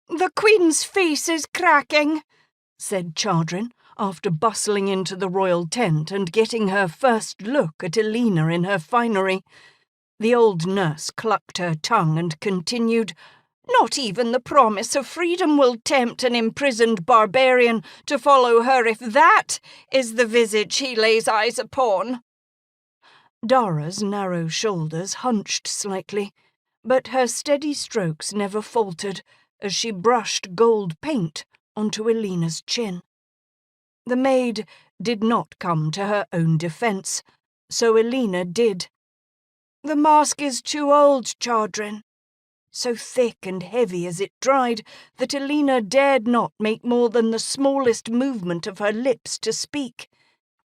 "The Queen's face is cracking," said Chardrin, after bustling into the royal tent and getting her first look at Elina in her finery. The old nurse clucked her tongue and continued, "Not even the promise of freedom will tempt an imprisoned barbarian to follow her if that is the visage he lays eyes upon." Dara's narrow shoulders hunched slightly, but her steady strokes never faltered as she brushed gold paint onto Elina's chin. The maid did not come to her own defence, so Elina did. "The mask is too old, Chardrin." So thick and heavy as it dried that Elina dared not make more than the smallest movement of her lips to speak.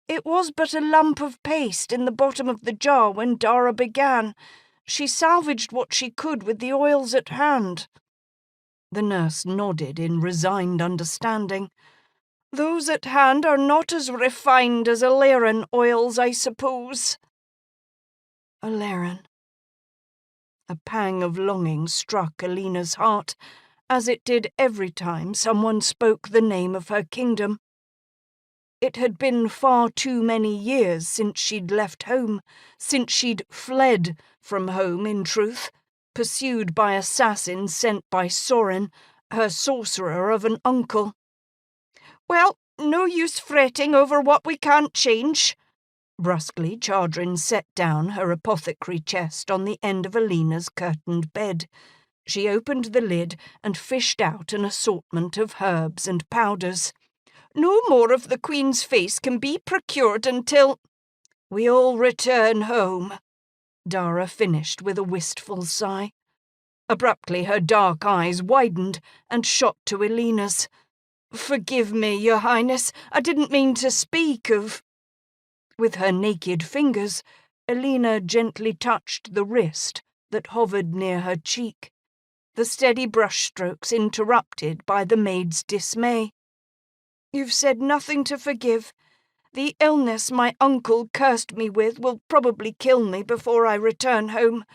"It was but a lump of paste in the bottom of the jar when Dara began. She salvaged what she could with the oils at hand." The nurse nodded in resigned understanding. "Those at hand are not as refined as Alaran oils, I suppose." Alaran. A pang of longing struck Elina's heart, as it did every time someone spoke the name of her kingdom. It had been far too many years since she'd left home, since she'd fled from home, in truth, pursued by assassins sent by Sorin, her sorcerer of an uncle. "Well, no use fretting over what we can't change." Brusquely, Chardrin set down her apothecary chest on the end of Elina's curtained bed. She opened the lid and fished out an assortment of herbs and powders. "No more of the Queen's face can be procured until we all return home," Dara finished with a wistful sigh. Abruptly, her dark eyes widened and shot to Elina's. "Forgive me, Your Highness, I didn't mean to speak of—" With her naked fingers, Elina gently touched the wrist that hovered near her cheek, the steady brushstrokes interrupted by the maid's dismay. "You've said nothing to forgive. The illness my uncle cursed me with will probably kill me before I return home.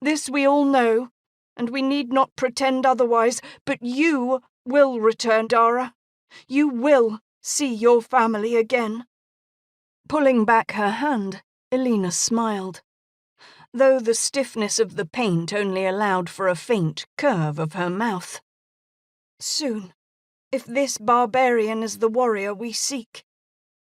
This we all know, and we need not pretend otherwise, but you will return, Dara. You will see your family again." Pulling back her hand, Elina smiled, though the stiffness of the paint only allowed for a faint curve of her mouth. "Soon, if this barbarian is the warrior we seek.